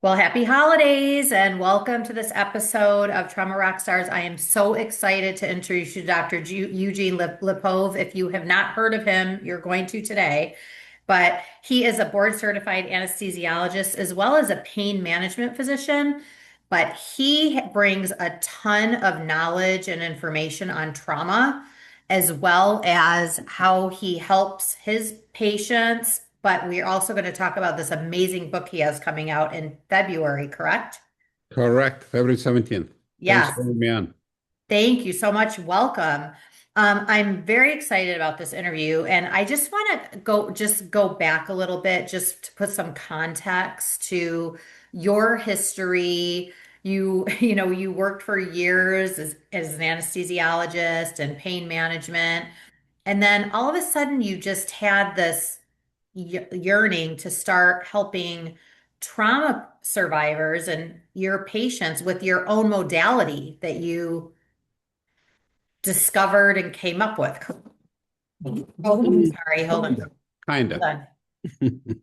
Well, happy holidays and welcome to this episode of Trauma Rockstars. I am so excited to introduce you to Dr. Eugene Lipov. If you have not heard of him, you're going to today. But he is a board certified anesthesiologist as well as a pain management physician. But he brings a ton of knowledge and information on trauma, as well as how he helps his patients. But we're also going to talk about this amazing book he has coming out in February, correct? Correct. February 17th. Thanks Yes. for having me on. Thank you so much. Welcome. I'm very excited about this interview, and I just want to go back a little bit just to put some context to your history. You worked for years as an anesthesiologist and pain management, and then all of a sudden you just had this yearning to start helping trauma survivors and your patients with your own modality that you discovered and came up with. Oh, I'm Mm, sorry. Hold on. Kinda. Kinda. Hold on.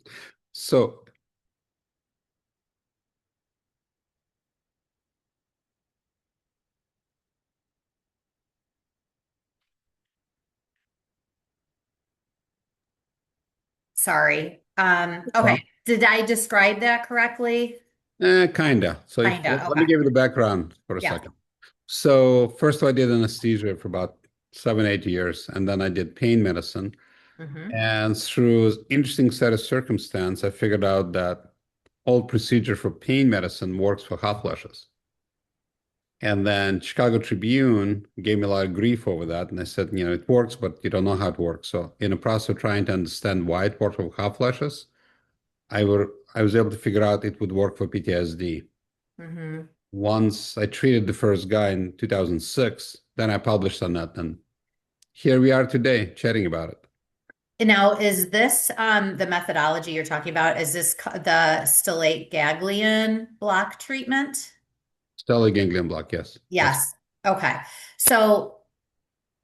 So, Sorry. Okay. Did I describe that correctly? kinda. So Kinda. let me Okay. give you the background for a Yeah. second. So first of all, I did anesthesia for about 7, 8 years, and then I did pain medicine. Hmm. And through interesting set of circumstance, I figured out that old procedure for pain medicine works for hot flashes. And then Chicago Tribune gave me a lot of grief over that. And I said, it works, but you don't know how it works. So in the process of trying to understand why it works for hot flashes, I was able to figure out it would work for PTSD. Hmm. Once I treated the first guy in 2006, then I published on that. And here we are today chatting about it. Now, is this the methodology you're talking about? Is this the stellate ganglion block treatment? Stellate Ganglion Block, yes. That's Yes. Okay. So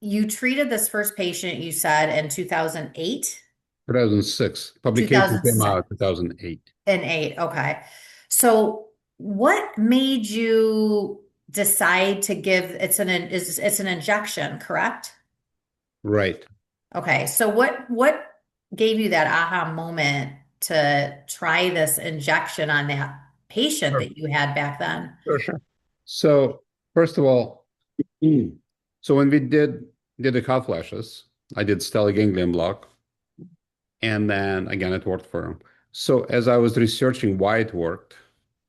you treated this first patient, you said, in 2008? 2006. Publication came 2006 out 2008. and 8. Okay. So what made you decide to give it's an injection, correct? Right. Okay. So what gave you that aha moment to try this injection on that patient Sure. that you had back then? Sure, sure. So first of all, so when we did the hot flashes, I did stellate ganglion block, and then again it worked for him. So as I was researching why it worked,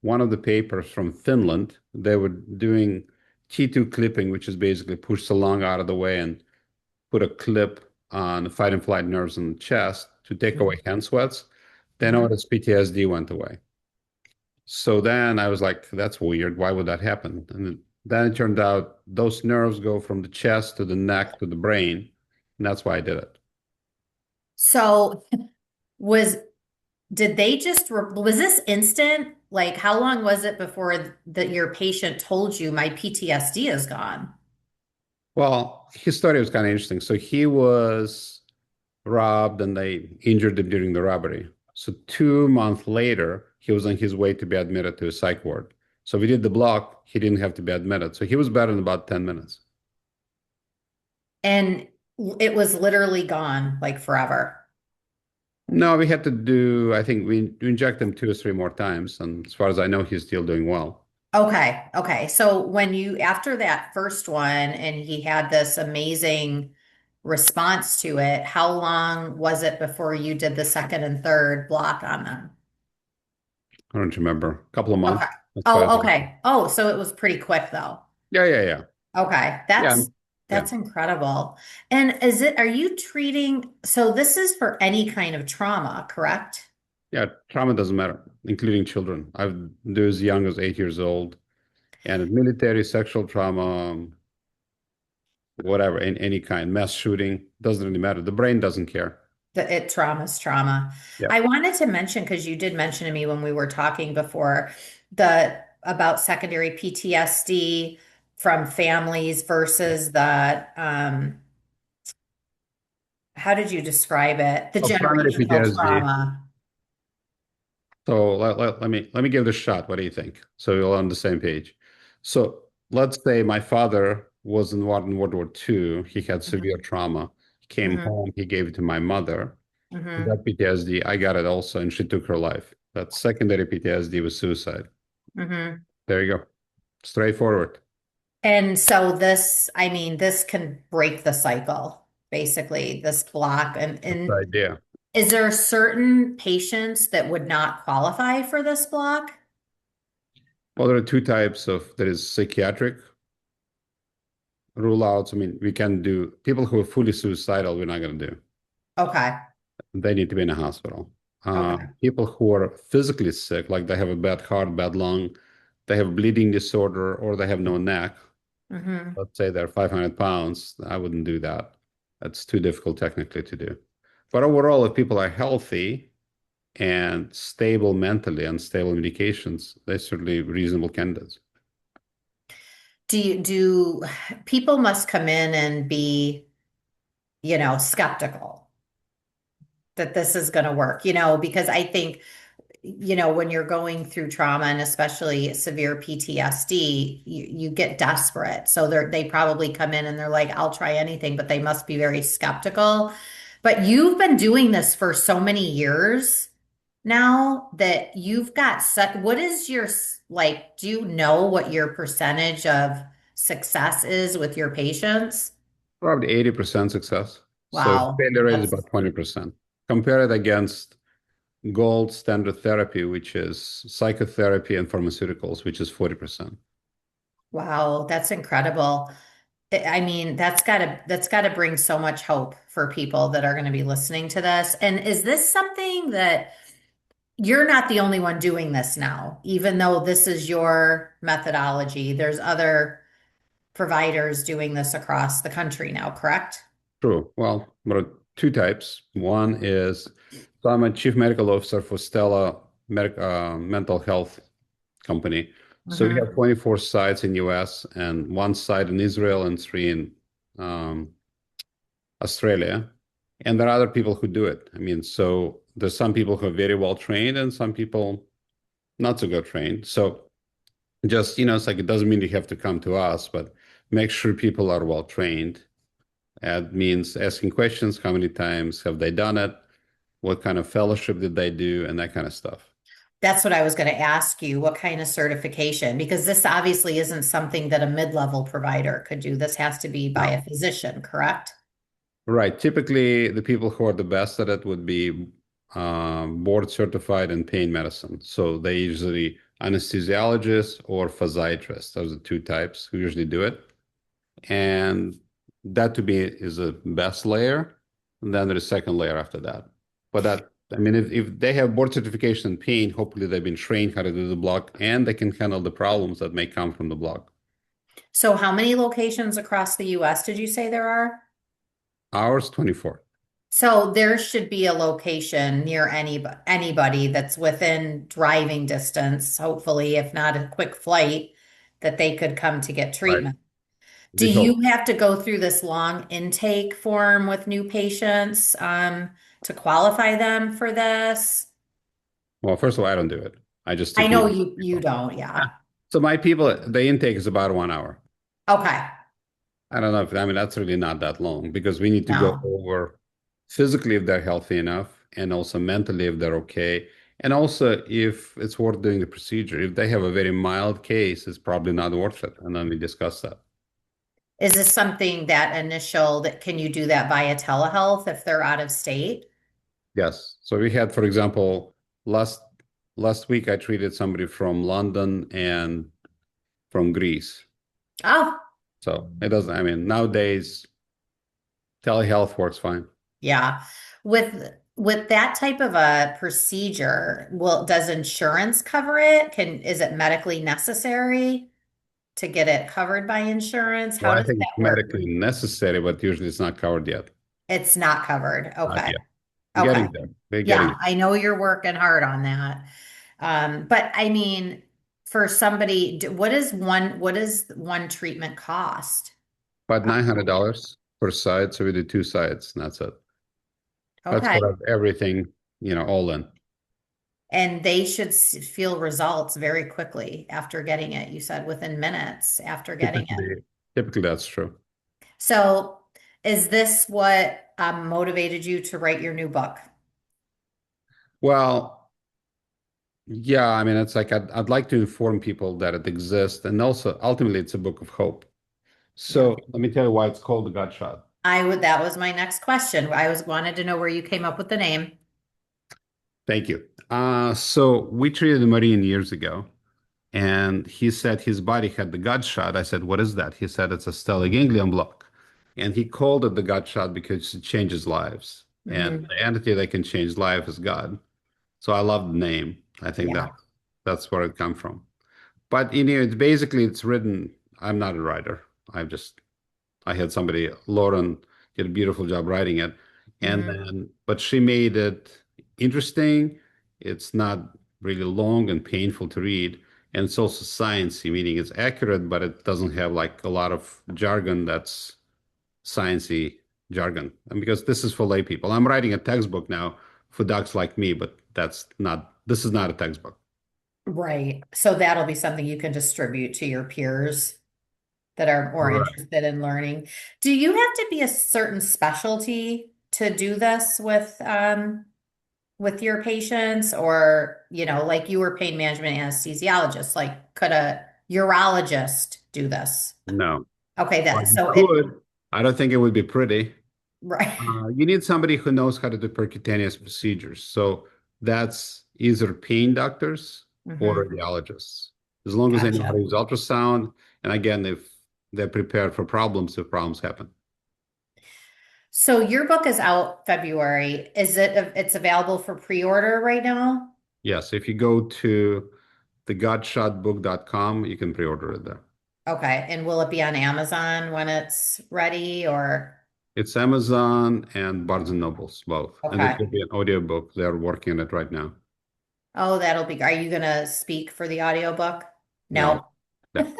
one of the papers from Finland, they were doing T2 clipping, which is basically push the lung out of the way and put a clip on the fight and flight nerves in the chest to take away hand sweats. They Mhm. noticed PTSD went away. So then I was like, that's weird. Why would that happen? And then it turned out those nerves go from the chest to the neck to the brain. And that's why I did it. So was did they was this instant? Like how long was it before that your patient told you my PTSD is gone? Well, his story was kind of interesting. So he was robbed and they injured him during the robbery. So 2 months later, he was on his way to be admitted to a psych ward. So we did the block. He didn't have to be admitted. So he was better in about 10 minutes. And it was literally gone like forever. No, we had to do, I think we inject him 2 or 3 more times. And as far as I know, he's still doing well. Okay. Okay. So when you, after that first one and he had this amazing response to it, how long was it before you did the second and third block on them? I don't remember. A couple of Okay. months as far as Oh, okay. Oh, so it was pretty quick though. yeah, yeah, yeah. Okay. Yeah, yeah. That's incredible. And are you treating, so this is for any kind of trauma, correct? Yeah, trauma doesn't matter, including children. I've do as young as 8 years old, and military, sexual trauma, whatever, in any kind, mass shooting, doesn't really matter. The brain doesn't care. Trauma's trauma. Yeah. I wanted to mention because you did mention to me when we were talking before the about secondary PTSD from families versus the how did you describe it? The Oh, primary generational PTSD. trauma. So let me give it a shot. What do you think? So we're all on the same page. So let's say my father was in World War II. He had severe Hmm. trauma. He came Hmm. home. He gave it to my mother. He Hmm. got PTSD. I got it also, and she took her life. That secondary PTSD was suicide. Hmm. There you go. Straightforward. And so this, I mean, this can break the cycle, basically, this block. That's the And idea. is there certain patients that would not qualify for this block? Well, there are two types of there is psychiatric rule outs. I mean, we can do people who are fully suicidal, we're not going to do. Okay. They need to be in a hospital. Okay. People who are physically sick, like they have a bad heart, bad lung, they have bleeding disorder, or they have no neck. Hmm. Let's say they're 500 pounds. I wouldn't do that. That's too difficult technically to do. But overall, if people are healthy and stable mentally and stable medications, they're certainly reasonable candidates. Do people must come in and be, skeptical that this is going to work, because I think, when you're going through trauma and especially severe PTSD, you get desperate. So they probably come in and they're like, I'll try anything, but they must be very skeptical. But you've been doing this for so many years now that you've got set. What is your, like, do you know what your percentage of success is with your patients? Probably 80% success. So Wow. failure rate is That's about 20%. Compare it against gold standard therapy, which is psychotherapy and pharmaceuticals, which is 40%. Wow, that's incredible. I mean, that's gotta bring so much hope for people that are going to be listening to this. And is this something that you're not the only one doing this now, even though this is your methodology? There's other providers doing this across the country now, correct? True. Well, there are two types. One is, so I'm a chief medical officer for Stella Mental Health Company. So we have Hmm. 24 sites in US and one site in Israel and three in um, Australia. And there are other people who do it. I mean, so there's some people who are very well trained and some people not so good trained. So just, it's like it doesn't mean you have to come to us, but make sure people are well trained. That means asking questions, how many times have they done it? What kind of fellowship did they do? And that kind of stuff. That's what I was going to ask you. What kind of certification? Because this obviously isn't something that a mid-level provider could do. This has to be by Now, a physician, correct? right. Typically, the people who are the best at it would be board certified in pain medicine. So they usually anesthesiologists or physiatrists. Those are the two types who usually do it. And that to me is a best layer. And then there's a second layer after that. But that, I mean, if they have board certification in pain, hopefully they've been trained how to do the block and they can handle the problems that may come from the block. So how many locations across the US did you say there are? Ours, 24. So there should be a location near anybody that's within driving distance, hopefully, if not a quick flight, that they could come to get Right. treatment. Do We hope. you have to go through this long intake form with new patients, to qualify them for this? Well, first of all, I don't do it. I just I take know new you people. don't, yeah. So my people, the intake is about 1 hour. Okay. I don't know if, I mean, that's really not that long because we need to go No. over physically if they're healthy enough and also mentally if they're okay. And also if it's worth doing the procedure. If they have a very mild case, it's probably not worth it. And then we discuss that. Is this something that initial that can you do that via telehealth if they're out of state? Yes. So we had, for example, last last week I treated somebody from London and from Greece. Oh, So it doesn't, I mean, nowadays telehealth works fine. yeah. With that type of a procedure, does insurance cover it? Is it medically necessary to get it covered by insurance? How Well, I does think that it's work? medically necessary, but usually it's not covered yet. It's not covered. Not Okay. yet. Okay. Getting there. We're getting Yeah, it. I know you're working hard on that. But I mean, for somebody, what does one treatment cost? About $900 per side, so we do two sides, and that's it. That's Okay. for everything, all in. And they should feel results very quickly after getting it. You said within minutes after getting it. Typically, typically that's true. So, is this what motivated you to write your new book? Well, yeah, I mean, it's like I'd like to inform people that it exists, and also ultimately it's a book of hope. Yeah. So let me tell you why it's called The Godshot. That was my next question. I was wanted to know where you came up with the name. Thank you. So we treated a Marine years ago, and he said his body had the gut shot. I said, "What is that?" He said, "It's a stellate ganglion block." And he called it the gut shot because it changes lives. And Hmm. the entity that can change life is God. So I love the name. I think Yeah. that's where it come from. But it's basically it's written. I'm not a writer. I had somebody, Lauren, did a beautiful job writing it. And Hmm. then, but she made it interesting. It's not really long and painful to read. And it's also sciencey, meaning it's accurate, but it doesn't have like a lot of jargon that's sciencey jargon. And because this is for lay people. I'm writing a textbook now for docs like me, but this is not a textbook. Right. So that'll be something you can distribute to your peers that are more Right. interested in learning. Do you have to be a certain specialty to do this with your patients, or, like you were pain management anesthesiologist, like could a urologist do this? No. Okay, Well, that you so it could. I don't think it would be pretty. right. You need somebody who knows how to do percutaneous procedures. So that's either pain doctors or Hmm. radiologists. As long as they know how to Gotcha. use ultrasound, and again, if they're prepared for problems if problems happen. So your book is out February. It's available for pre-order right now? Yes, if you go to thegodshotbook.com, you can pre-order it there. Okay. And will it be on Amazon when it's ready or It's Amazon and Barnes and Nobles, both. And there's okay. going to be an audiobook. They're working on it right now. Oh, that'll be, are you gonna speak for the audiobook? No, No. no.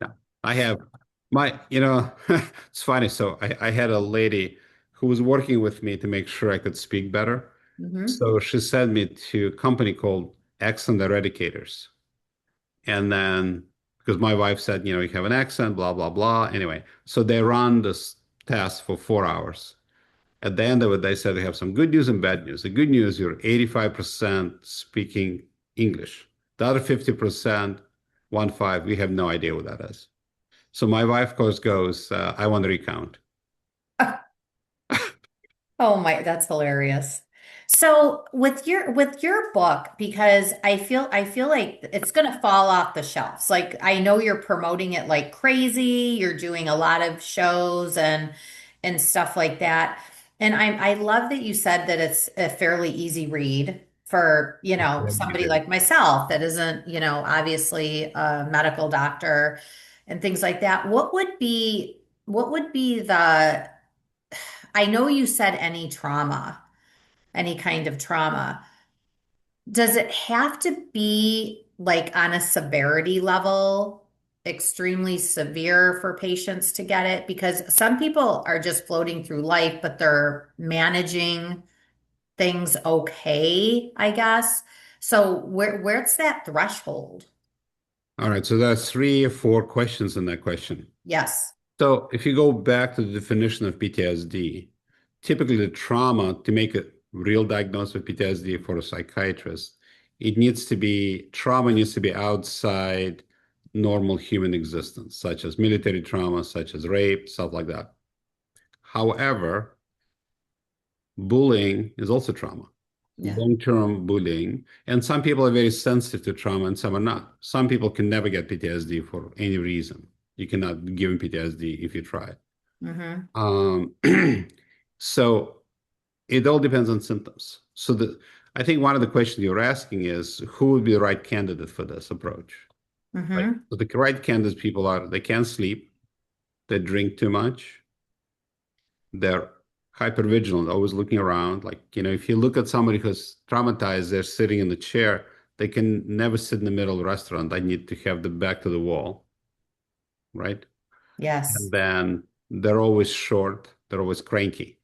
Yeah, I have it's funny. So I had a lady who was working with me to make sure I could speak better. Hmm. So she sent me to a company called Accent Eradicators. And then because my wife said, you have an accent, blah, blah, blah. Anyway, so they run this test for 4 hours. At the end of it, they said they have some good news and bad news. The good news, you're 85% speaking English. The other 50%, 1.5, we have no idea what that is. So my wife, of course, goes, I want to recount. Oh my, that's hilarious. So with your book, because I feel like it's gonna fall off the shelves. Like I know you're promoting it like crazy. You're doing a lot of shows and stuff like that. And I love that you said that it's a fairly easy read for, somebody like myself that isn't, obviously a medical doctor and things like that. What would be the I know you said any trauma, any kind of trauma. Does it have to be like on a severity level, extremely severe for patients to get it? Because some people are just floating through life, but they're managing things okay, I guess. So where's that threshold? All right, so there's 3 or 4 questions in that question. Yes. So if you go back to the definition of PTSD, typically the trauma, to make a real diagnosis of PTSD for a psychiatrist, trauma needs to be outside normal human existence, such as military trauma, such as rape, stuff like that. However, bullying is also trauma, Yeah. long-term bullying. And some people are very sensitive to trauma and some are not. Some people can never get PTSD for any reason. You cannot give them PTSD if you try. Mm-hmm. Um, so it all depends on symptoms. I think one of the questions you're asking is who would be the right candidate for this approach? Right. Mm-hmm. So the right candidates people are they can't sleep, they drink too much, they're hypervigilant, always looking around. Like, if you look at somebody who's traumatized, they're sitting in the chair, they can never sit in the middle of the restaurant. They need to have the back to the wall, right? And Yes. then they're always short, they're always cranky.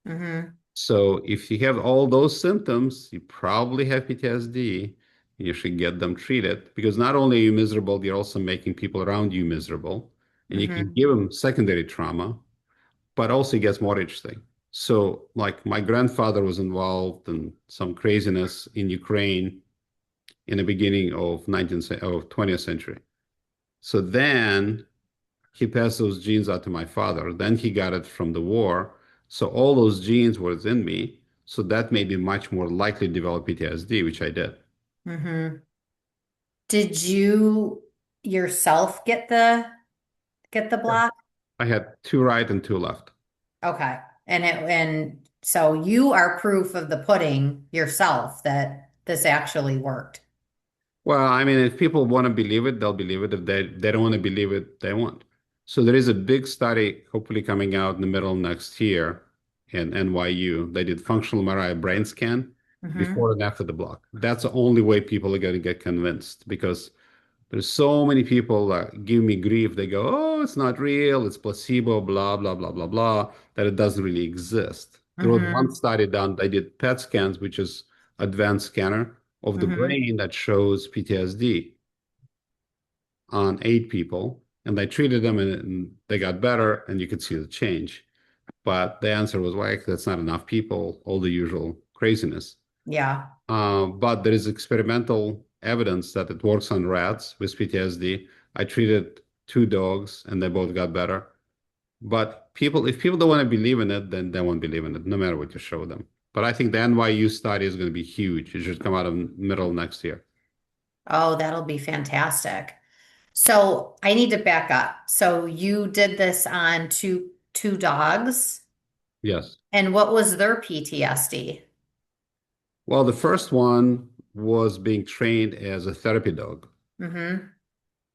Mm-hmm. So if you have all those symptoms, you probably have PTSD. You should get them treated because not only are you miserable, you're also making people around you miserable. And you can Hmm. give them secondary trauma, but also it gets more interesting. So, like my grandfather was involved in some craziness in Ukraine in the beginning of 20th century. So then he passed those genes out to my father. Then he got it from the war. So all those genes were in me. So that made me much more likely to develop PTSD, which I did. Hmm. Did you yourself get the Yeah. block? I had two right and two left. Okay. And so you are proof of the pudding yourself that this actually worked. Well, I mean, if people want to believe it, they'll believe it. If they don't want to believe it, they won't. So there is a big study hopefully coming out in the middle of next year in NYU. They did functional MRI brain scan Hmm. before and after the block. That's the only way people are going to get convinced because there's so many people that give me grief. They go, "Oh, it's not real. It's placebo, blah, blah, blah, blah, blah," that it doesn't really exist. There was one Hmm. study done. They did PET scans, which is advanced scanner of the Hmm. brain that shows PTSD on 8 people. And they treated them and they got better and you could see the change. But the answer was, well, that's not enough people, all the usual craziness. Yeah. But there is experimental evidence that it works on rats with PTSD. I treated 2 dogs and they both got better. But if people don't want to believe in it, then they won't believe in it, no matter what you show them. But I think the NYU study is going to be huge. It should come out in middle of next year. Oh, that'll be fantastic. So I need to back up. So you did this on two dogs, Yes. and what was their PTSD? Well, the first one was being trained as a therapy dog, Hmm.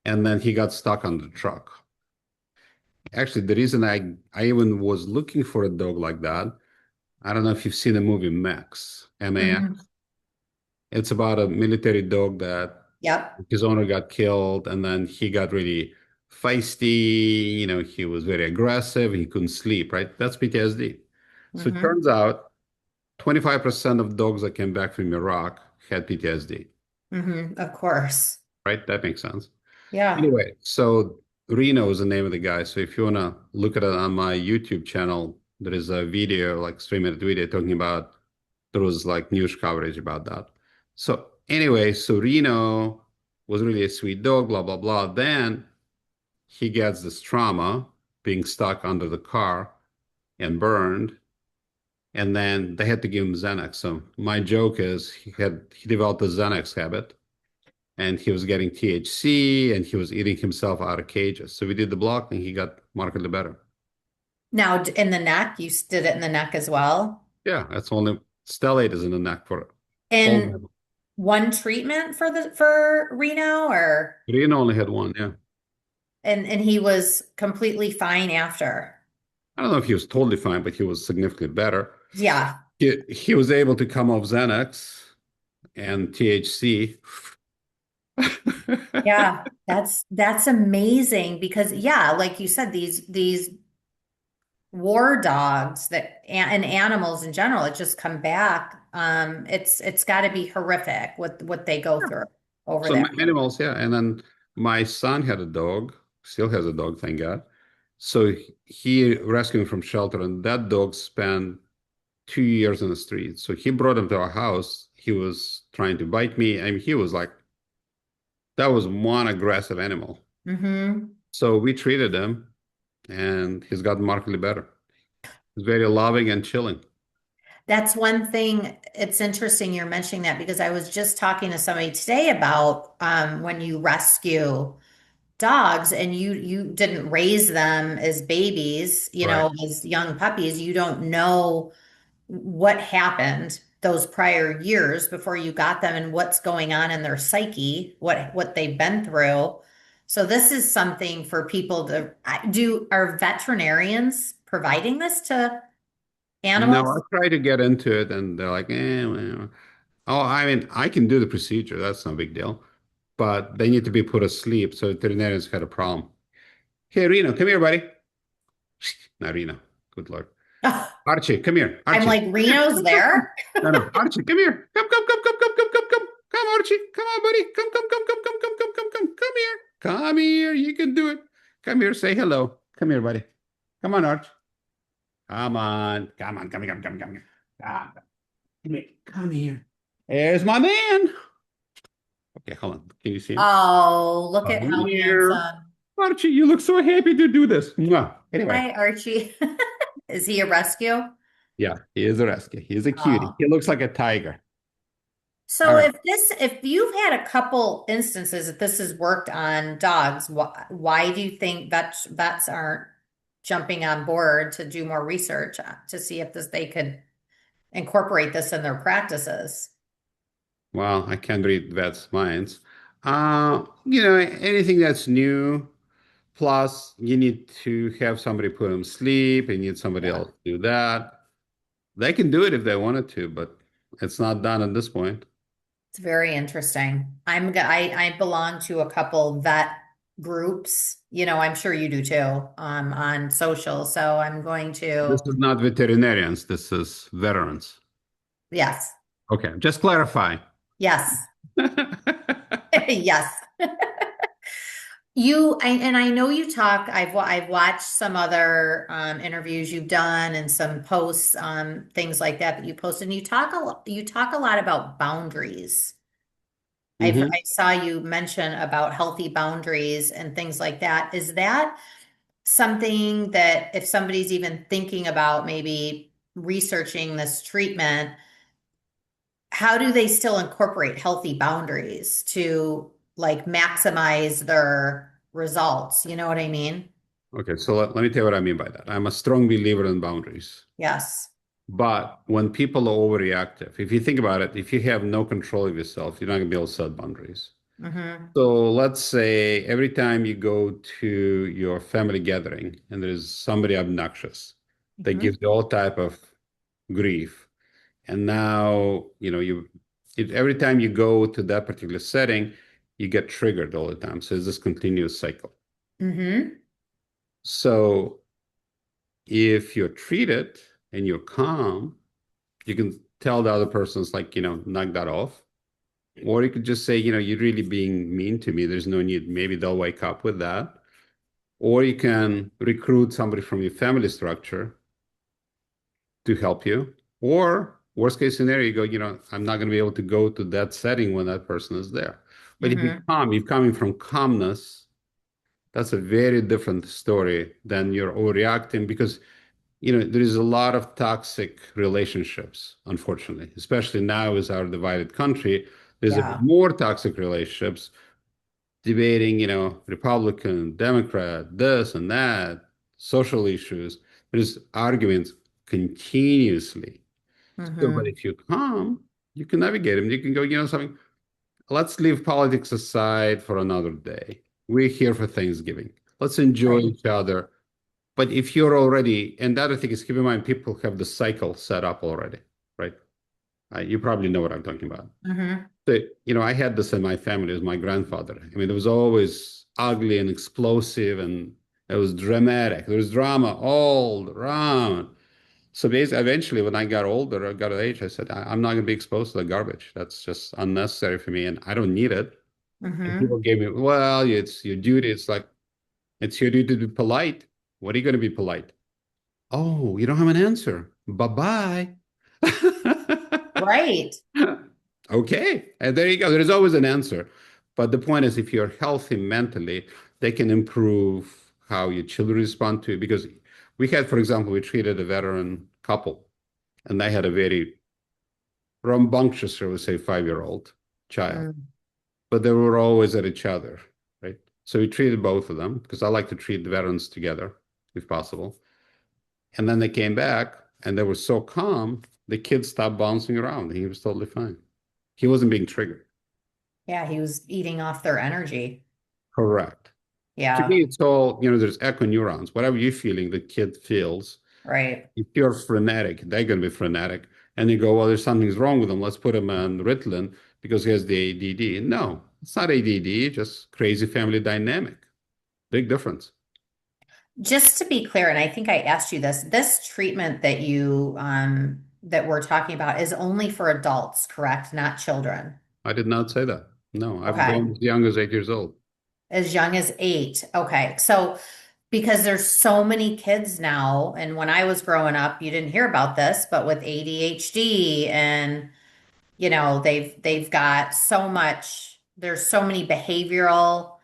and then he got stuck on the truck. Actually, the reason I even was looking for a dog like that, I don't know if you've seen the movie Max, Hmm. MAX. It's about a military dog that Yep. his owner got killed, and then he got really feisty. He was very aggressive. He couldn't sleep, right? That's PTSD. So it Hmm. turns out 25% of dogs that came back from Iraq had PTSD, Hmm. Of course. right? That makes sense. Yeah. Anyway, so Reno is the name of the guy. So if you want to look at it on my YouTube channel, there is a video, like 3-minute video, talking about there was like news coverage about that. So anyway, so Reno was really a sweet dog, blah, blah, blah. Then he gets this trauma being stuck under the car and burned. And then they had to give him Xanax. So my joke is he developed a Xanax habit and he was getting THC and he was eating himself out of cages. So we did the block and he got markedly better. Now in the neck, you did it in the neck as well. Yeah, that's only stellate is in the neck for all And mammals. one treatment for the for Reno or Reno only had one, yeah. and he was completely fine after. I don't know if he was totally fine, but he was significantly better. Yeah. He was able to come off Xanax and THC. Yeah. That's amazing because yeah, like you said, these war dogs and animals in general, it just come back. It's got to be horrific what they go through over So there. animals, yeah. And then my son had a dog, still has a dog, thank God. So he rescued him from shelter, and that dog spent 2 years in the street. So he brought him to our house. He was trying to bite me. I mean, he was like, that was one aggressive animal. Hmm. So we treated him, and he's gotten markedly better. He's very loving and chilling. That's one thing. It's interesting you're mentioning that because I was just talking to somebody today about when you rescue dogs and you didn't raise them as babies, Right. as young puppies, you don't know what happened those prior years before you got them and what's going on in their psyche, what they've been through. So this is something for people to do. Are veterinarians providing this to No, I animals? try to get into it, and they're like, well. Oh, I mean, I can do the procedure. That's no big deal. But they need to be put asleep. So veterinarians had a problem. Hey, Reno, come here, buddy. Not Reno. Good Lord. Archie, come here. I'm Archie. like, Reno's there? No, no. Archie, come here. Come, come, come, come, come, come, come, come. Come, Archie. Come on, buddy. Come, come, come, come, come, come, come, come, come. Come here. Come here. You can do it. Come here. Say hello. Come here, buddy. Come on, Arch. Come on. Come on. Come here. Come, come, come here. Ah, come here. Come here. There's my man. Okay, hold on. Can you see him? Oh, look at Come how here. handsome. Archie, you look so happy to do this. Mwah. Anyway, Hi, Archie. Is he a rescue? yeah, he is a rescue. He is a cutie. Oh. He looks like a tiger. All So right. if you've had a couple instances that this has worked on dogs, why do you think vets aren't jumping on board to do more research to see if they could incorporate this in their practices? Well, I can't read vets' minds. Anything that's new, plus you need to have somebody put them to sleep, and you need somebody Yeah. else to do that. They can do it if they wanted to, but it's not done at this point. It's very interesting. I belong to a couple vet groups. I'm sure you do too, on social. So I'm going This to, is not veterinarians, this is veterans. yes, Okay, just clarify. yes, hmm yes. And I know you talk. I've watched some other interviews you've done and some posts, things like that you post, and you talk a lot about boundaries. I saw you mention about healthy boundaries and things like that. Is that something that if somebody's even thinking about maybe researching this treatment, how do they still incorporate healthy boundaries to like maximize their results? You know what I mean? Okay, so let me tell you what I mean by that. I'm a strong believer in boundaries. Yes. But when people are overreactive, if you think about it, if you have no control of yourself, you're not going to be able to set boundaries. Mm-hmm. So let's say every time you go to your family gathering and there's somebody obnoxious, they Mm-hmm. give you all type of grief. And now, every time you go to that particular setting, you get triggered all the time. So it's this continuous cycle. Mm-hmm. So if you're treated and you're calm, you can tell the other person's like, knock that off. Or you could just say, you're really being mean to me. There's no need. Maybe they'll wake up with that. Or you can recruit somebody from your family structure to help you. Or worst case scenario, you go, I'm not going to be able to go to that setting when that person is there. But if Mm-hmm. you're coming from calmness, that's a very different story than you're overreacting because there is a lot of toxic relationships, unfortunately, especially now as our divided country. There's a Yeah. more toxic relationships debating, Republican, Democrat, this and that, social issues. There's arguments continuously. So, but Mm-hmm. if you calm, you can navigate them. You can go, something, let's leave politics aside for another day. We're here for Thanksgiving. Let's enjoy Right. each other. But if you're already, and the other thing is, keep in mind, people have the cycle set up already, right? You probably know what I'm talking about. Mm-hmm. So, I had this in my family with my grandfather. I mean, it was always ugly and explosive, and it was dramatic. There was drama all around. So basically, eventually, when I got older, I got of age, I said, I'm not going to be exposed to the garbage. That's just unnecessary for me, and I don't need it. And people Mm-hmm. gave me, well, it's your duty. It's like, it's your duty to be polite. What are you going to be polite? Oh, you don't have an answer. Bye-bye. Right. Okay. And there you go. There is always an answer. But the point is, if you're healthy mentally, they can improve how your children respond to it. Because we had, for example, we treated a veteran couple, and they had a very rambunctious, I would say, 5-year-old child. Mm. But they were always at each other, right? So we treated both of them because I like to treat the veterans together if possible. And then they came back and they were so calm, the kid stopped bouncing around. He was totally fine. He wasn't being triggered. Yeah, he was eating off their energy. Correct. To me, Yeah. it's all, there's echo neurons. Whatever you're feeling, the kid feels. Right. If you're frenetic, they're going to be frenetic. And you go, well, there's something's wrong with him. Let's put him on Ritalin because he has the ADD. No, it's not ADD, just crazy family dynamic. Big difference. Just to be clear, and I think I asked you this, this treatment that that we're talking about is only for adults, correct? Not children. I did not say that. No, I've Okay. gone as young as 8 years old. As young as 8. Okay. So because there's so many kids now, and when I was growing up, you didn't hear about this, but with ADHD and they've got so much, there's so many behavioral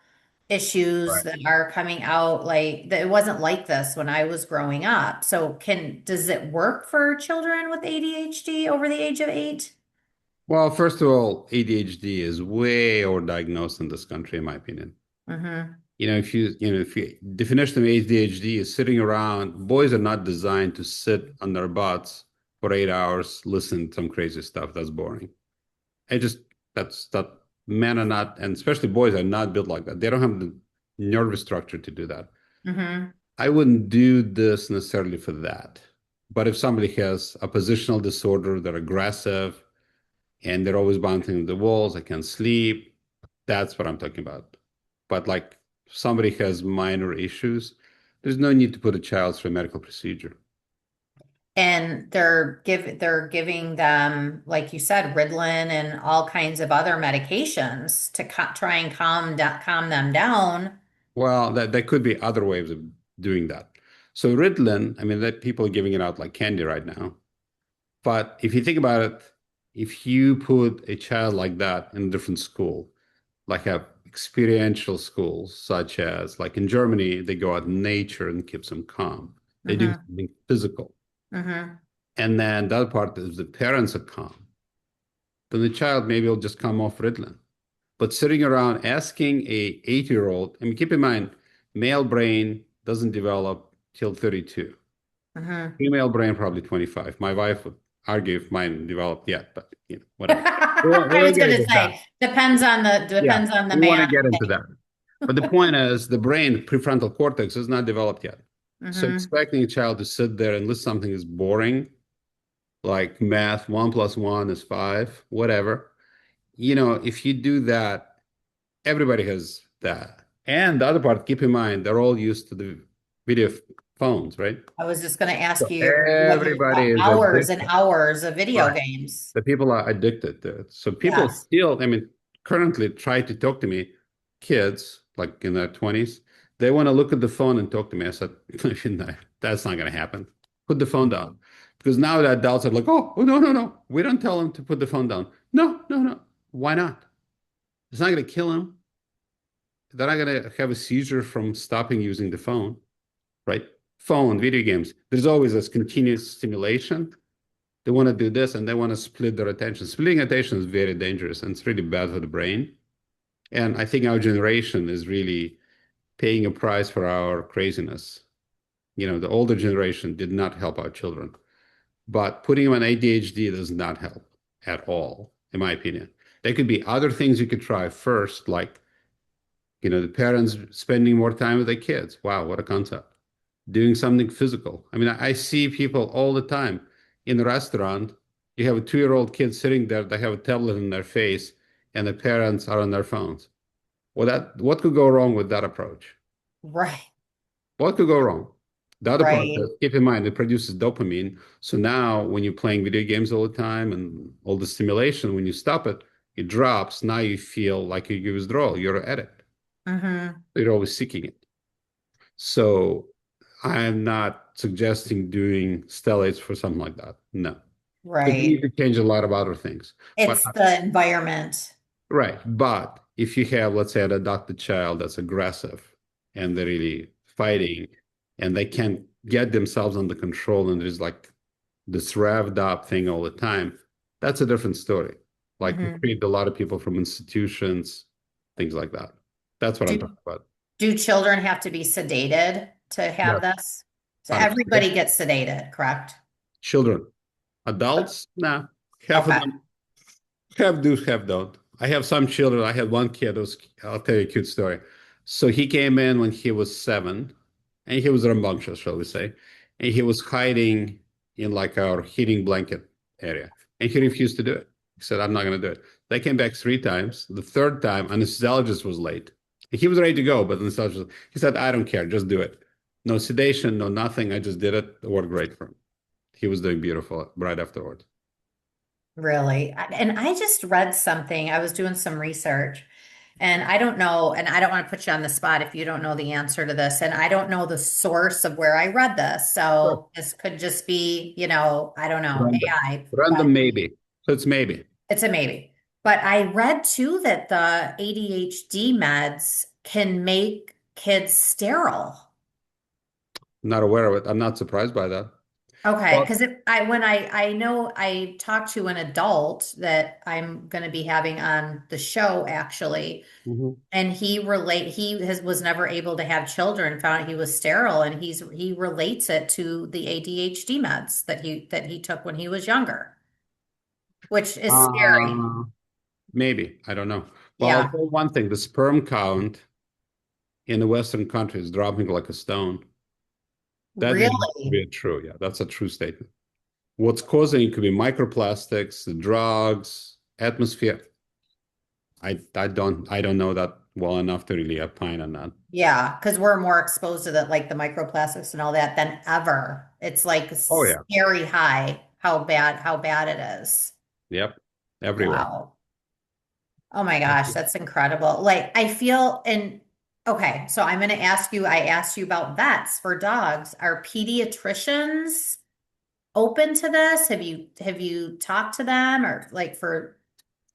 issues Right. that are coming out like that it wasn't like this when I was growing up. So does it work for children with ADHD over the age of 8? Well, first of all, ADHD is way overdiagnosed in this country, in my opinion. Mm-hmm. If you definition of ADHD is sitting around, boys are not designed to sit on their butts for 8 hours, listen to some crazy stuff. That's boring. I just, that's that men are not, and especially boys are not built like that. They don't have the nervous structure to do that. Mm-hmm. I wouldn't do this necessarily for that. But if somebody has a positional disorder, they're aggressive, and they're always bouncing the walls, I can't sleep, that's what I'm talking about. But like if somebody has minor issues, there's no need to put a child through a medical procedure. And they're giving them, like you said, Ritalin and all kinds of other medications to try and calm them down. Well, that could be other ways of doing that. So Ritalin, I mean, that people are giving it out like candy right now. But if you think about it, if you put a child like that in a different school, like a experiential schools, such as like in Germany, they go out in nature and keeps them calm. They do Mm-hmm. something physical. Mm-hmm. And then the other part is the parents are calm. Then the child maybe will just come off Ritalin. But sitting around asking a 8-year-old, I mean, keep in mind, male brain doesn't develop till 32. Mm-hmm. Female brain probably 25. My wife would argue if mine developed yet, but whatever. We I don't was get going into to that. say Yeah, depends on the we want to man. get into that. But the point is, the brain, prefrontal cortex, is not developed yet. So Mm-hmm. expecting a child to sit there and list something is boring, like math, 1 + 1 is 5, whatever. If you do that, everybody has that. And the other part, keep in mind, they're all used to the video phones, right? I was just going to ask So you what your everybody is hours and addicted. hours of video Right. games. The people are addicted to it. So people Yes. still, I mean, currently try to talk to me, kids like in their 20s, they want to look at the phone and talk to me. I said, no, that's not going to happen. Put the phone down. Because now the adults are like, oh, no, no, no. We don't tell them to put the phone down. No, no, no. Why not? It's not going to kill them. They're not going to have a seizure from stopping using the phone, right? Phone, video games. There's always this continuous stimulation. They want to do this and they want to split their attention. Splitting attention is very dangerous and it's really bad for the brain. And I think our generation is really paying a price for our craziness. The older generation did not help our children, but putting them on ADHD does not help at all, in my opinion. There could be other things you could try first, like, the parents spending more time with their kids. Wow, what a concept. Doing something physical. I mean, I see people all the time in a restaurant. You have a 2-year-old kid sitting there, they have a tablet in their face, and the parents are on their phones. What could go wrong with that approach? Right. What could go wrong? The other part Right. is, keep in mind, it produces dopamine. So now when you're playing video games all the time and all the stimulation, when you stop it, it drops. Now you feel like you withdrawal. You're an addict. Mm-hmm. You're always seeking it. So I'm not suggesting doing stellates for something like that. No. Because you need Right. to change a lot of other things. But It's the environment. right. But if you have, let's say, an adopted child that's aggressive and they're really fighting and they can't get themselves under control and there's like this revved up thing all the time, that's a different story. Like we Mm-hmm. treat a lot of people from institutions, things like that. That's what I'm Do talking about. do children have to be sedated to have Yes. this? So 100%. everybody gets sedated, correct? Children. Adults, nah. Half of Okay. them have do, have don't. I have some children. I had one kid who's, I'll tell you a cute story. So he came in when he was 7, and he was rambunctious, shall we say. And he was hiding in like our heating blanket area. And he refused to do it. He said, I'm not going to do it. They came back 3 times. The third time, anesthesiologist was late. He was ready to go, but the anesthesiologist, he said, I don't care, just do it. No sedation, no nothing. I just did it. It worked great for him. He was doing beautiful right afterward. Really. And I just read something. I was doing some research and I don't know, and I don't want to put you on the spot if you don't know the answer to this. And I don't know the source of where I read this. Sure. So this could just be, I don't know, Random. AI, but Random maybe. So it's maybe. it's a maybe. But I read too that the ADHD meds can make kids sterile. Not aware of it. I'm not surprised by that. Okay, Well, because I know I talked to an adult that I'm going to be having on the show actually, mhm. and he was never able to have children, found out he was sterile, and he relates it to the ADHD meds that he took when he was younger, which is scary. Uh, maybe. I don't know. Well, I'll Yeah, tell you one thing. The sperm count in the Western countries dropping like a stone. That may really. be true. Yeah, that's a true statement. What's causing it could be microplastics, drugs, atmosphere. I don't know that well enough to really opine on that. Yeah, because we're more exposed to that, like the microplastics and all that than ever. It's like Oh yeah. scary high how bad it is. Yep. Everywhere. Wow. Oh my gosh, that's incredible. Like I feel and okay, so I'm going to ask you, I asked you about vets for dogs. Are pediatricians open to this? Have you talked to them or like for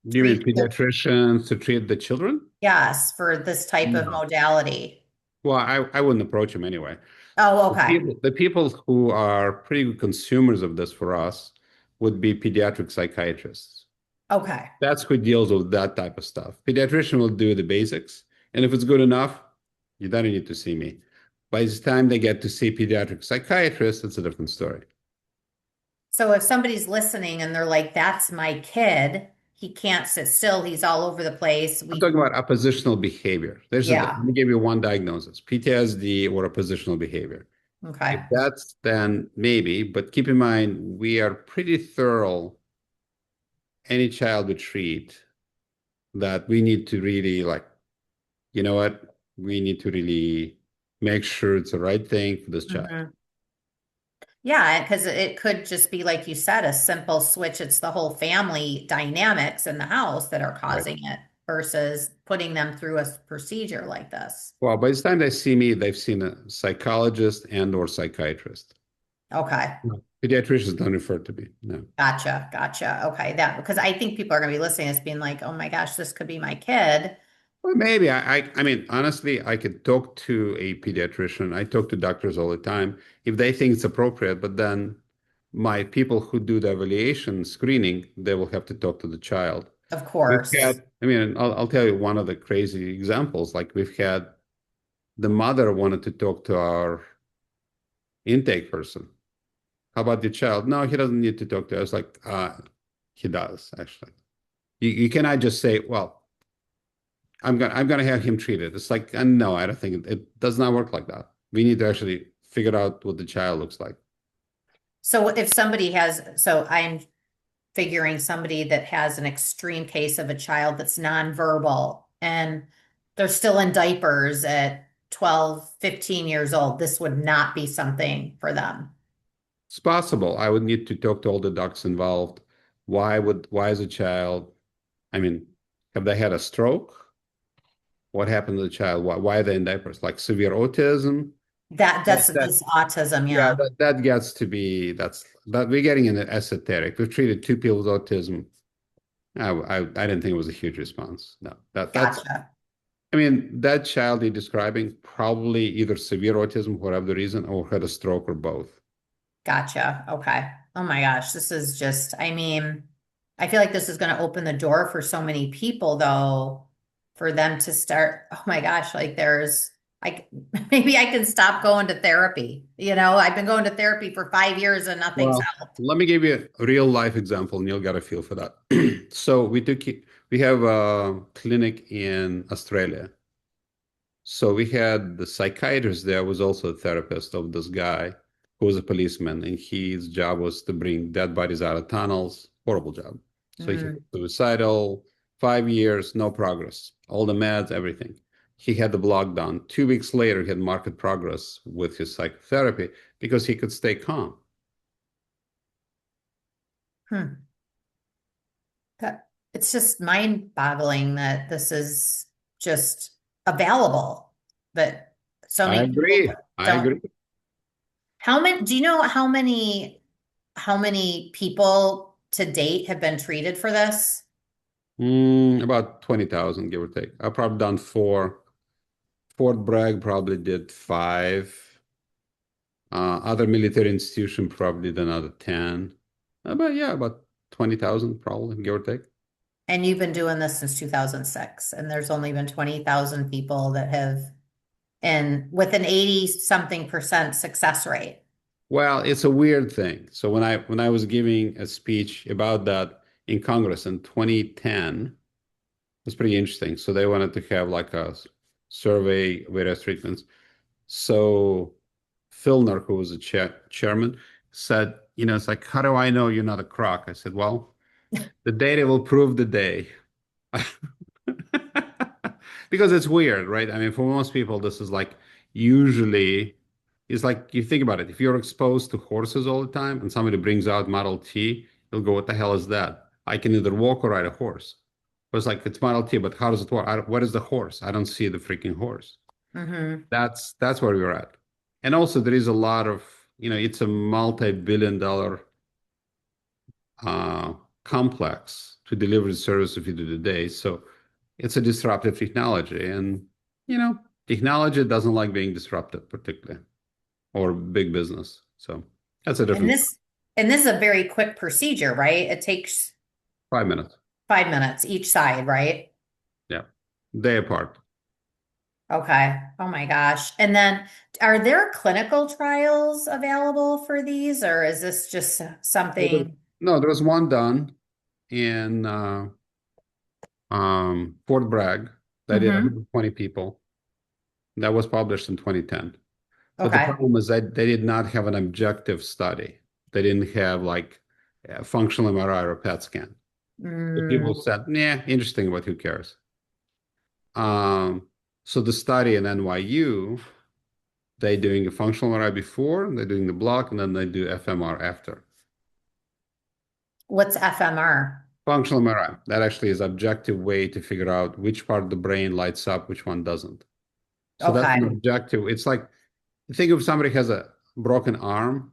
Do you mean treat pediatricians to treat the children? yes, for this type of No. modality. Well, I wouldn't approach them anyway. Oh, The okay. people, the people who are pretty good consumers of this for us would be pediatric psychiatrists. Okay. That's who deals with that type of stuff. Pediatrician will do the basics, and if it's good enough, you don't need to see me. By the time they get to see pediatric psychiatrist, it's a different story. So if somebody's listening and they're like, that's my kid, he can't sit still, he's all over the place. I'm We talking about oppositional behavior. Let yeah. me give you one diagnosis: PTSD or oppositional behavior. If Okay. that's then maybe, but keep in mind we are pretty thorough. Any child we treat that we need to really like, you know what? We need to really make sure it's the right thing for this child. Mhm. Yeah, because it could just be like you said, a simple switch. It's the whole family dynamics in the house that are Right. causing it versus putting them through a procedure like this. Well, by the time they see me, they've seen a psychologist and or psychiatrist. Okay. No. Pediatricians don't refer to me. No. Gotcha. Gotcha. Okay. That because I think people are going to be listening to this being like, oh my gosh, this could be my kid. Well, maybe I mean, honestly, I could talk to a pediatrician. I talk to doctors all the time if they think it's appropriate. But then my people who do the evaluation screening, they will have to talk to the child. Of We've course. had, I mean, I'll tell you one of the crazy examples. Like we've had the mother wanted to talk to our intake person. How about the child? No, he doesn't need to talk to us. Like, he does actually. You cannot just say, well, I'm gonna have him treated. It's like, no, I don't think it does not work like that. We need to actually figure out what the child looks like. So if somebody has, so I'm figuring somebody that has an extreme case of a child that's nonverbal and they're still in diapers at 12, 15 years old, this would not be something for them. It's possible. I would need to talk to all the docs involved. Why is a child, I mean, have they had a stroke? What happened to the child? Why are they in diapers? Like severe autism? That's That this autism, yeah, yeah. that gets to be that we're getting in the esoteric. We've treated two people with autism. I didn't think it was a huge response. No, that's Gotcha. I mean that child you're describing probably either severe autism for whatever the reason or had a stroke or both. Gotcha. Okay. Oh my gosh, this is just, I mean, I feel like this is going to open the door for so many people though, for them to start, oh my gosh, like I maybe I can stop going to therapy. I've been going to therapy for 5 years and nothing's Well, helped. let me give you a real life example, and you'll get a feel for that. So we have a clinic in Australia. So we had the psychiatrist there was also a therapist of this guy who was a policeman, and his job was to bring dead bodies out of tunnels. Horrible job. So he was Mm, suicidal, 5 years, no progress, all the meds, everything. He had the block done. 2 weeks later, he had marked progress with his psychotherapy because he could stay calm. Hmm. It's just mind-boggling that this is just available, that so I many people agree. I don't. agree. How many, do you know how many people to date have been treated for this? About 20,000, give or take. I've probably done four. Fort Bragg probably did five. Other military institution probably did another 10. About, yeah, about 20,000 probably, give or take. And you've been doing this since 2006, and there's only been 20,000 people that have, and with an 80 something percent success rate. Well, it's a weird thing. So when I was giving a speech about that in Congress in 2010, it was pretty interesting. So they wanted to have like a survey various treatments. So Filner, who was the chairman, said, it's like, how do I know you're not a crock? I said, well, the data will prove the day. Because it's weird, right? I mean, for most people, this is like usually it's like you think about it. If you're exposed to horses all the time and somebody brings out Model T, you'll go, what the hell is that? I can either walk or ride a horse. But it's like it's Model T, but how does it work? What is the horse? I don't see the freaking horse. Hmm. That's where we're at. And also there is a lot of, it's a multi-billion-dollar uh, complex to deliver the service of you today. So it's a disruptive technology. And, technology doesn't like being disrupted, particularly, or big business. So that's a And different this is a very quick procedure, right? It takes 5 minutes. 5 minutes each side, right? Yeah. Day apart. Okay. Oh my gosh. And then are there clinical trials available for these, or is this just Well, something? no, there was one done in Fort Bragg that did Hmm. 120 people. That was published in 2010. But the Okay. problem is that they did not have an objective study. They didn't have like a functional MRI or PET scan. The people Mm. said, "Yeah, interesting, but who cares?" Um, so the study in NYU, they doing a functional MRI before, they're doing the block, and then they do FMR after. What's FMR? Functional MRI, that actually is objective way to figure out which part of the brain lights up, which one doesn't. So that's an Okay. objective. It's like, think if somebody has a broken arm,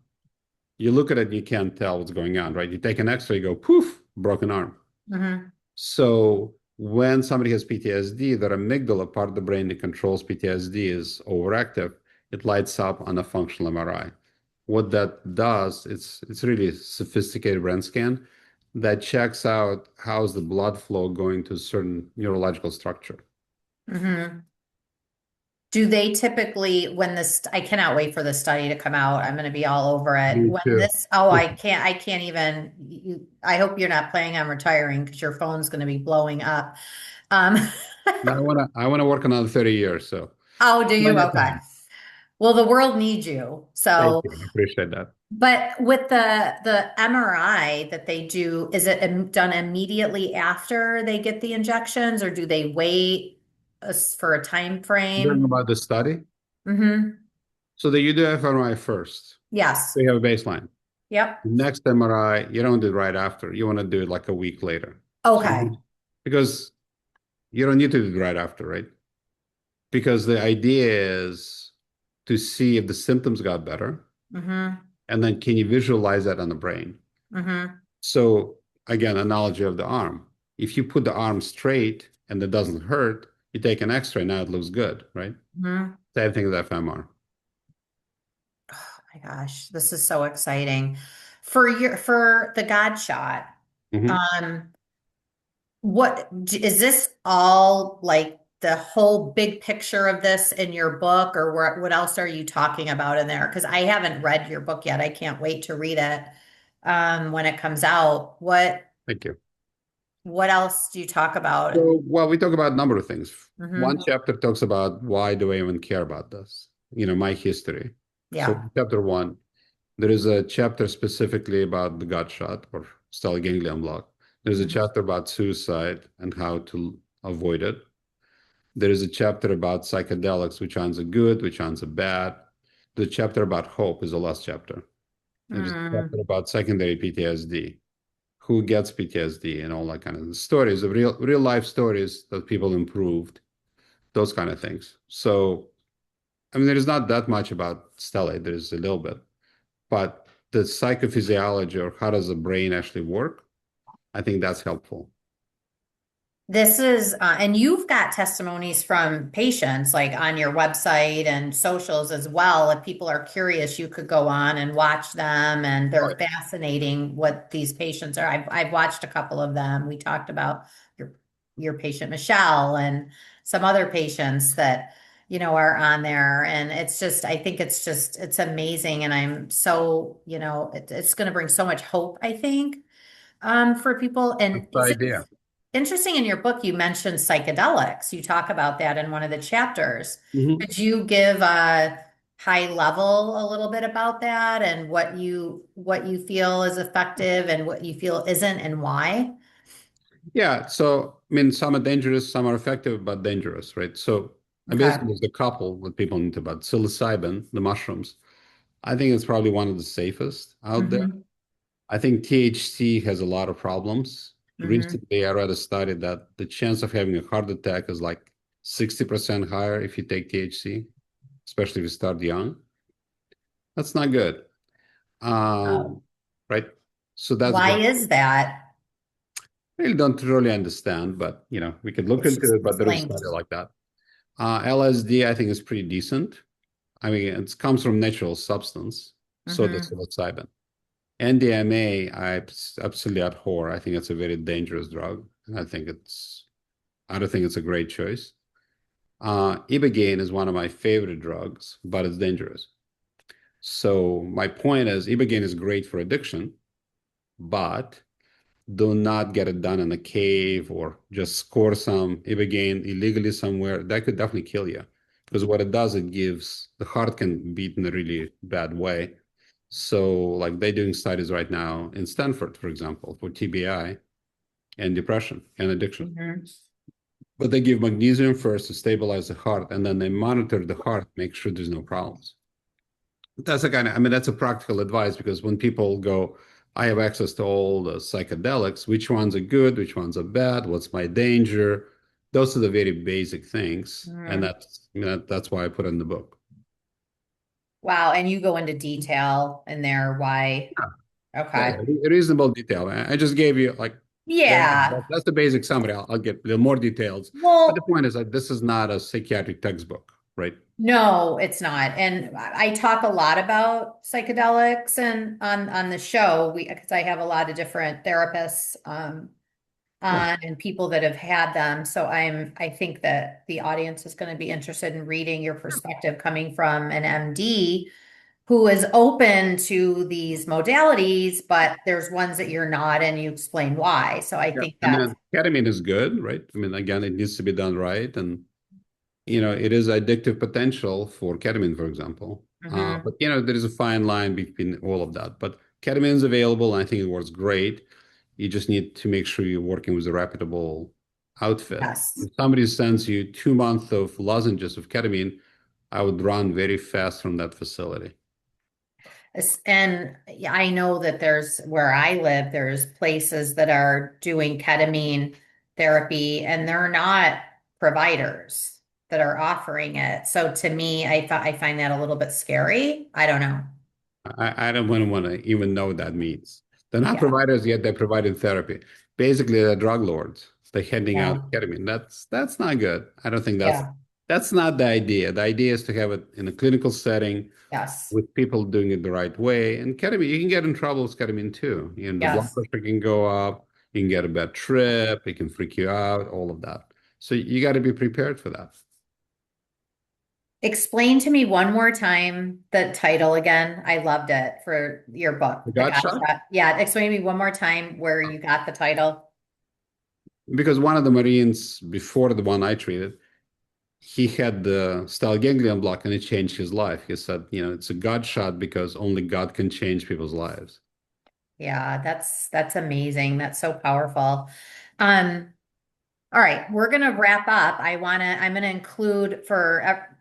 you look at it, you can't tell what's going on, right? You take an X-ray, you go, poof, broken arm. Hmm. So when somebody has PTSD, their amygdala, part of the brain that controls PTSD, is overactive. It lights up on a functional MRI. What that does, it's really a sophisticated brain scan that checks out how's the blood flow going to a certain neurological structure. Hmm. Do they typically, when this, I cannot wait for the study to come out. I'm going to be all over it. Me When too. this, oh, I can't even, I hope you're not planning on retiring because your phone's going to be blowing up. Um, I wanna work another 30 years, so oh, do you? plenty of Okay. time. Well, the world needs you. Thank So, you. I appreciate that. but with the MRI that they do, is it done immediately after they get the injections, or do they wait for a time Learning frame? about the study. Mm-hmm. So that you do fMRI first. Yes. So you have a baseline. Yep. The next MRI, you don't do it right after. You want to do it like a week later. So Okay. because you don't need to do it right after, right? Because the idea is to see if the symptoms got better, Mm-hmm. and then can you visualize that on the brain? Mm-hmm. So again, analogy of the arm. If you put the arm straight and it doesn't hurt, you take an X-ray, now it looks good, right? Mm-hmm. Same thing with fMR. Oh my gosh, this is so exciting. For the God shot, Mhm. um, what is this all like the whole big picture of this in your book, or what else are you talking about in there? Because I haven't read your book yet. I can't wait to read it when it comes out. Thank you. What else do you talk about? So, well, we talk about a number of things. One Hmm. chapter talks about why do I even care about this? My history. So, Yeah. chapter one, there is a chapter specifically about the Godshot or Stellate Ganglion Block. There's a Mhm. chapter about suicide and how to avoid it. There is a chapter about psychedelics, which ones are good, which ones are bad. The chapter about hope is the last chapter. There's a chapter Mm. about secondary PTSD, who gets PTSD, and all that kind of stories of real life stories that people improved, those kind of things. So, I mean, there is not that much about stellate. There's a little bit, but the psychophysiology, or how does the brain actually work, I think that's helpful. This is, and you've got testimonies from patients like on your website and socials as well. If people are curious, you could go on and watch them, and they're fascinating what these patients are. I've watched a couple of them. We talked about your your patient Michelle and some other patients that are on there, and it's just I think it's amazing, and I'm so it's going to bring so much hope, I think, for people. That's And the idea. interesting, in your book, you mentioned psychedelics. You talk about that in one of the chapters. Mhm. Could you give a high level a little bit about that and what you feel is effective and what you feel isn't and why? Yeah. So, I mean, some are dangerous, some are effective, but dangerous, right? So, and Okay. basically, there's a couple that people need to about psilocybin, the mushrooms. I think it's probably one of the safest out there. Mm-hmm. I think THC has a lot of problems. Mm-hmm. Recently, I read a study that the chance of having a heart attack is like 60% higher if you take THC, especially if you start young. That's not good. Oh. Right? So that's Why good. is that? I really don't really understand, but we could look It's into just it, but it's there is a linked. study like that. LSD, I think, is pretty decent. I mean, it comes from natural substance, so does Mm-hmm. psilocybin. NDMA, I absolutely abhor. I think it's a very dangerous drug. And I don't think it's a great choice. Ibogaine is one of my favorite drugs, but it's dangerous. So my point is, Ibogaine is great for addiction, but do not get it done in a cave or just score some Ibogaine illegally somewhere. That could definitely kill you. Because what it does, it gives the heart can beat in a really bad way. So, like they're doing studies right now in Stanford, for example, for TBI and depression and addiction. Mm-hmm. But they give magnesium first to stabilize the heart, and then they monitor the heart, make sure there's no problems. That's a kind of, I mean, that's a practical advice because when people go, I have access to all the psychedelics, which ones are good, which ones are bad, what's my danger? Those are the very basic things. And Mm-hmm. that's why I put it in the book. Wow. And you go into detail in there why. Yeah, Okay. yeah, reasonable detail. I just gave you like Yeah. that's the basic summary. I'll get a little more details. But the Well, point is that this is not a psychiatric textbook, right? no, it's not. And I talk a lot about psychedelics and on the show, we because I have a lot of different therapists Yeah. on and people that have had them. So I think that the audience is going to be interested in reading your perspective coming from an MD who is open to these modalities, but there's ones that you're not, and you explain why. So I Yeah. think And that's then ketamine is good, right? I mean, again, it needs to be done right. And it is addictive potential for ketamine, for example. mhm. But there is a fine line between all of that. But ketamine is available, and I think it works great. You just need to make sure you're working with a reputable outfit. Yes. If somebody sends you 2 months of lozenges of ketamine, I would run very fast from that facility. And yeah, I know that there's where I live, there's places that are doing ketamine therapy and they're not providers that are offering it. So to me, I find that a little bit scary. I don't know. I don't want to even know what that means. They're not Yeah. providers yet, they're providing therapy. Basically, they're drug lords. They're handing out Yeah. ketamine. That's not good. I don't think that's Yeah. that's not the idea. The idea is to have it in a clinical setting Yes. with people doing it the right way. And ketamine, you can get in trouble with ketamine too. The blood Yes. pressure can go up, you can get a bad trip, it can freak you out, all of that. So you got to be prepared for that. Explain to me one more time the title again. I loved it for your book, The The Godshot? Godshot. Yeah, explain to me one more time where you got the title. Because one of the Marines before the one I treated, he had the Stellate Ganglion Block and it changed his life. He said, it's a God shot because only God can change people's lives. Yeah, that's amazing. That's so powerful. Um, All right, we're gonna wrap up. I'm gonna include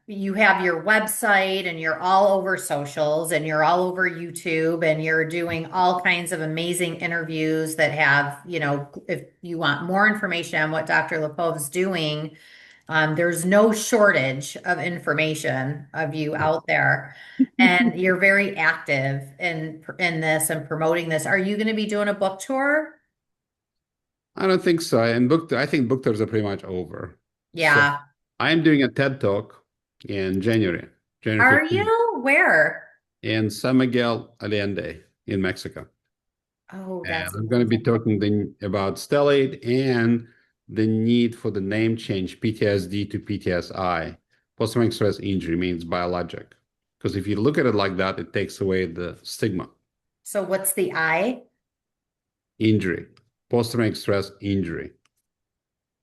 you have your website and you're all over socials and you're all over YouTube and you're doing all kinds of amazing interviews that have, if you want more information on what Dr. Lipov's doing, there's no shortage of information of you out there. And you're very active in this and promoting this. Are you going to be doing a book tour? I don't think so. I think book tours are pretty much over. So Yeah. I'm doing a TED Talk in January Are 15th, you? Where? in San Miguel Allende in Mexico. Oh, And that's I'm going to be amazing. talking about stellate and the need for the name change PTSD to PTSI. Post-traumatic stress injury means biologic. Because if you look at it like that, it takes away the stigma. So what's the I? Injury, post-traumatic stress injury.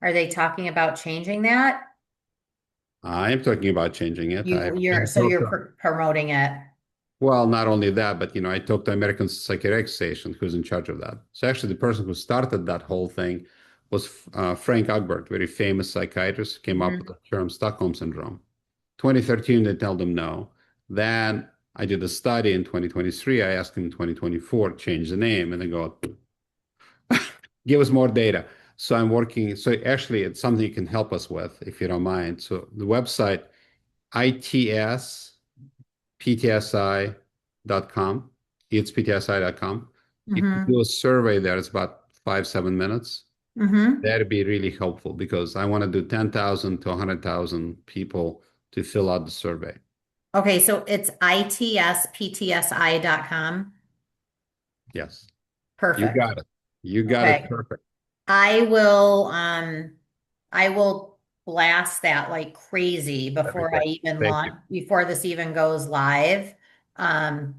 Are they talking about changing that? I'm talking about changing it. You're promoting it. Well, not only that, but I talked to American Psychedelics Association, who's in charge of that. So actually, the person who started that whole thing was Frank Agbert, very famous psychiatrist, came up with Mhm. the term Stockholm syndrome. 2013, they told them no. Then I did a study in 2023. I asked him in 2024, change the name, and they go, give us more data. So I'm working. So actually, it's something you can help us with if you don't mind. So the website, itsptsi.com, it's ptsi.com. You can Mm-hmm. do a survey there. It's about 5, 7 minutes. Mm-hmm. That'd be really helpful because I want to do 10,000 to 100,000 people to fill out the survey. Okay, so it's itsptsi.com. Yes, you Perfect. got it. You got it Okay. perfect. I will um I will blast that like crazy That'd be before I great. even Thank you. launch before this even goes live um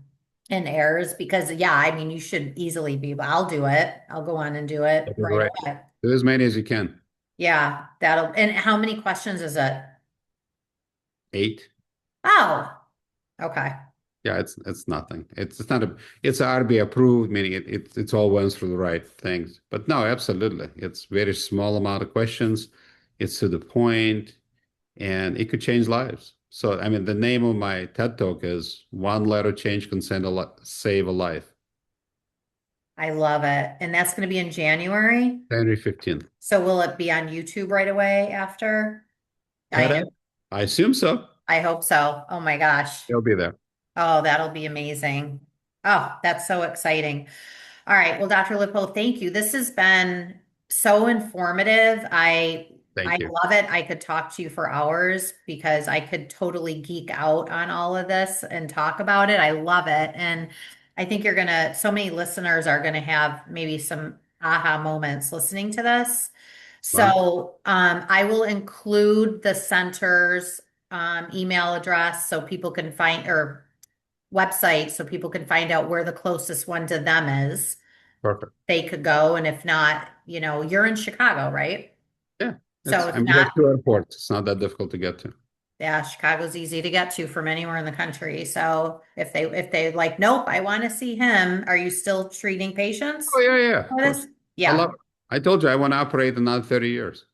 and airs because yeah, I mean you should easily be, but I'll do it. I'll go on and do it That'd be right great. away. Do as many as you can. Yeah, that'll and how many questions is it? 8. Oh, okay. Yeah, it's nothing. It's not a it's RB approved, meaning it's all went through the right things. But no, absolutely. It's very small amount of questions. It's to the point, and it could change lives. So I mean the name of my TED Talk is one letter change can save a life. I love it. And that's going to be in January. January 15th. So will it be on YouTube right away after? I TEDx? I assume so. I hope so. Oh my gosh. They'll be there. Oh, that'll be amazing. Oh, that's so exciting. All right. Well, Dr. Lippo, thank you. This has been so informative. I Thank you. love it. I could talk to you for hours because I could totally geek out on all of this and talk about it. I love it. And I think so many listeners are gonna have maybe some aha moments listening to this. Well, So I will include the center's email address so people can find or website so people can find out where the closest one to them is. perfect. They could go, and if not, you're in Chicago, right? Yeah. So I if mean, we not, have 2 airports. It's not that difficult to get to. yeah, Chicago's easy to get to from anywhere in the country. So if they like, nope, I want to see him. Are you still treating Oh patients yeah, yeah, of for this? course. I Yeah, love it. I told you I want to operate another 30 years.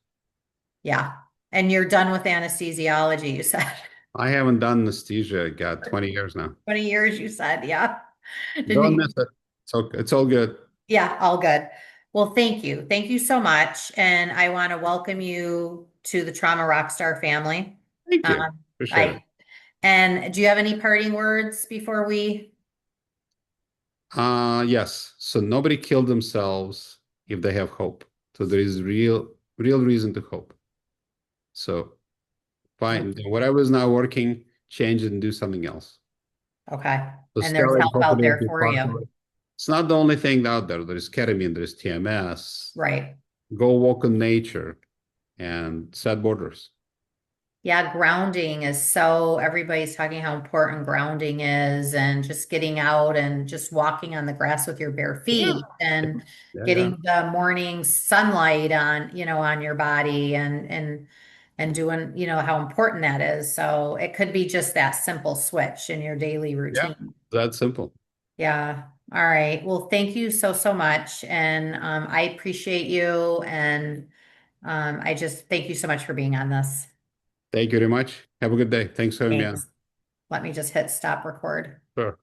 yeah. And you're done with anesthesiology, you said. I haven't done anesthesia, got 20 years now. 20 years, you said, yeah. Didn't Don't you? miss it. It's all good. Yeah, all good. Well, thank you. Thank you so much. And I want to welcome you to the Trauma Rockstar family. Thank you. Um, Appreciate it. I and do you have any parting words before we? Yes. So nobody killed themselves if they have hope. So there is real reason to hope. So fine, whatever is not working, change it and do something else. Okay. So And there's steroid help out hopefully will there be for part of you. it. It's not the only thing out there. There's ketamine, there's TMS. Right. Go walk in nature and set borders. Yeah, grounding is so everybody's talking how important grounding is and just getting out and just walking on the grass with your bare Yeah. feet and Yeah, yeah. getting the morning sunlight on your body and doing, how important that is. So it could be just that simple switch in your daily Yeah. routine. That's simple. Yeah. All right. Well, thank you so much. And I appreciate you. And I just thank you so much for being on this. Thank you very much. Have a good day. Thanks for having me on. Thanks. Let me just hit stop record. Sure.